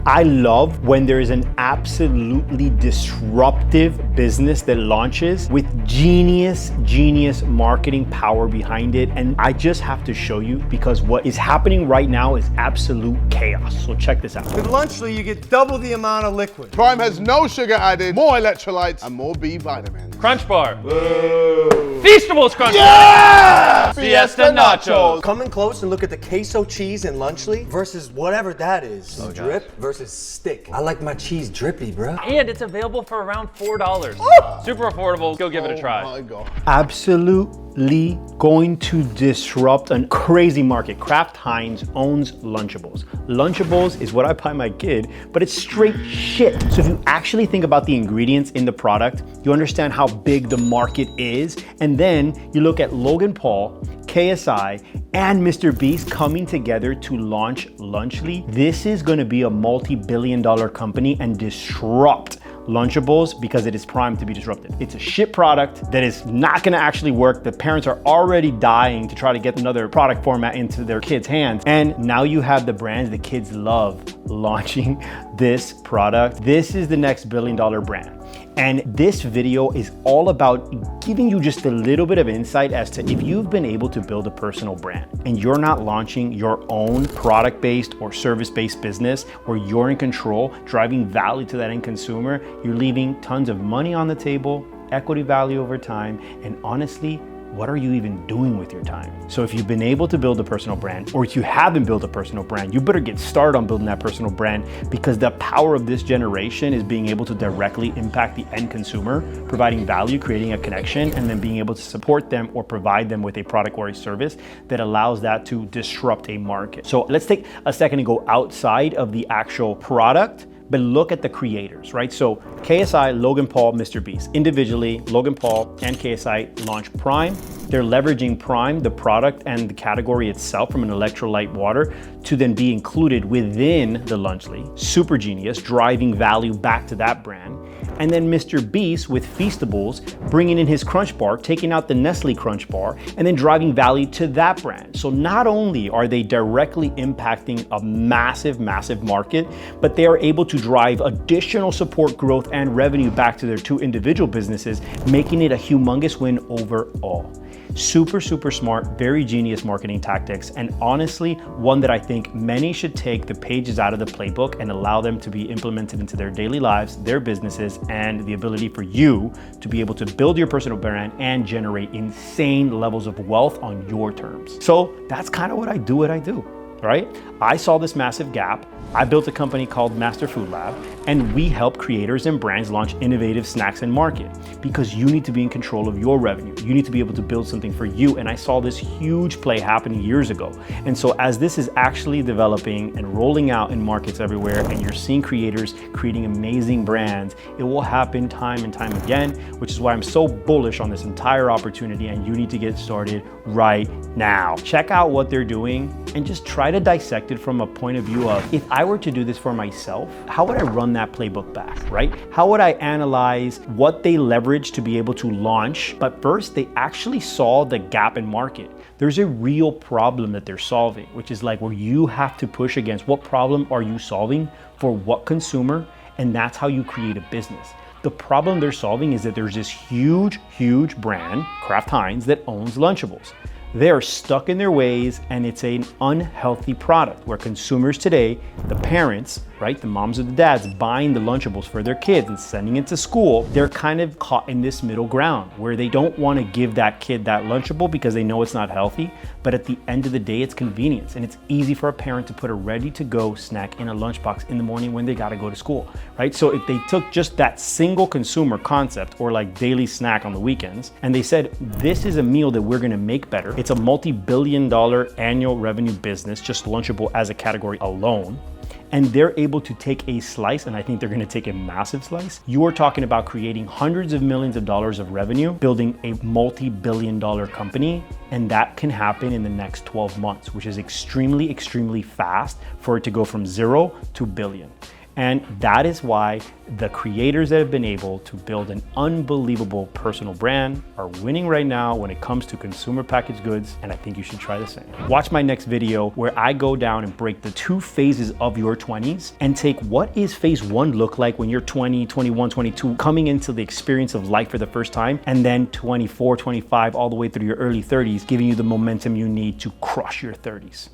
I love when there is an absolutely disruptive business that launches with genius marketing power behind it. And I just have to show you, because what is happening right now is absolute chaos. So check this out. With Lunchly, you get double the amount of liquid. Prime has no sugar added, more electrolytes, and more B vitamins. Crunch Bar. Whoa. Feastables Crunch Yeah! Bar. Fiesta Nachos. Come in close and look at the queso cheese in Lunchly versus whatever that is. Drip versus stick. I like my cheese drippy, bro. And it's available for around $4. Super affordable. Go give it a try. Oh my God. Absolutely going to disrupt a crazy market. Kraft Heinz owns Lunchables. Lunchables is what I buy my kid, but it's straight shit. So if you actually think about the ingredients in the product, you understand how big the market is. And then you look at Logan Paul, KSI, and Mr. Beast coming together to launch Lunchly. This is gonna be a multi-billion-dollar company and disrupt Lunchables because it is primed to be disrupted. It's a shit product that is not gonna actually work. The parents are already dying to try to get another product format into their kids' hands. And now you have the brands the kids love launching this product. This is the next billion-dollar brand. And this video is all about giving you just a little bit of insight as to if you've been able to build a personal brand and you're not launching your own product-based or service-based business where you're in control, driving value to that end consumer, you're leaving tons of money on the table, equity value over time, and honestly, what are you even doing with your time? So if you've been able to build a personal brand, or if you haven't built a personal brand, you better get started on building that personal brand, because the power of this generation is being able to directly impact the end consumer, providing value, creating a connection, and then being able to support them or provide them with a product or a service that allows that to disrupt a market. So let's take a second and go outside of the actual product, but look at the creators, right? So KSI, Logan Paul, Mr. Beast. Individually, Logan Paul and KSI launch Prime. They're leveraging Prime, the product and the category itself, from an electrolyte water to then be included within the Lunchly. Super genius, driving value back to that brand. And then Mr. Beast with Feastables, bringing in his Crunch Bar, taking out the Nestle Crunch Bar, and then driving value to that brand. So not only are they directly impacting a massive market, but they are able to drive additional support, growth, and revenue back to their two individual businesses, making it a humongous win overall. Super smart, very genius marketing tactics, and honestly, one that I think many should take the pages out of the playbook and allow them to be implemented into their daily lives, their businesses, and the ability for you to be able to build your personal brand and generate insane levels of wealth on your terms. So that's kind of what I do, right? I saw this massive gap. I built a company called Master Food Lab, and we help creators and brands launch innovative snacks and market, because you need to be in control of your revenue. You need to be able to build something for you. And I saw this huge play happening years ago. And so as this is actually developing and rolling out in markets everywhere, and you're seeing creators creating amazing brands, it will happen time and time again, which is why I'm so bullish on this entire opportunity, and you need to get started right now. Check out what they're doing and just try to dissect it from a point of view of, if I were to do this for myself, how would I run that playbook back, right? How would I analyze what they leveraged to be able to launch? But first, they actually saw the gap in market. There's a real problem that they're solving, which is like where you have to push against what problem are you solving for what consumer, and that's how you create a business. The problem they're solving is that there's this huge brand, Kraft Heinz, that owns Lunchables. They're stuck in their ways, and it's an unhealthy product where consumers today, the parents, right, the moms or the dads buying the Lunchables for their kids and sending it to school, they're kind of caught in this middle ground where they don't want to give that kid that Lunchable because they know it's not healthy, but at the end of the day, it's convenience, and it's easy for a parent to put a ready-to-go snack in a lunchbox in the morning when they got to go to school, right? So if they took just that single consumer concept, or like daily snack on the weekends, and they said, this is a meal that we're going to make better. It's a multi-billion-dollar annual revenue business, just Lunchable as a category alone. And they're able to take a slice, and I think they're gonna take a massive slice. You are talking about creating hundreds of millions of dollars of revenue, building a multi-billion-dollar company, and that can happen in the next 12 months, which is extremely fast for it to go from 0 to billion. And that is why the creators that have been able to build an unbelievable personal brand are winning right now when it comes to consumer packaged goods, and I think you should try the same. Watch my next video where I go down and break the 2 phases of your 20s and take what is phase 1 look like when you're 20, 21, 22, coming into the experience of life for the first time, and then 24, 25, all the way through your early 30s, giving you the momentum you need to crush your 30s.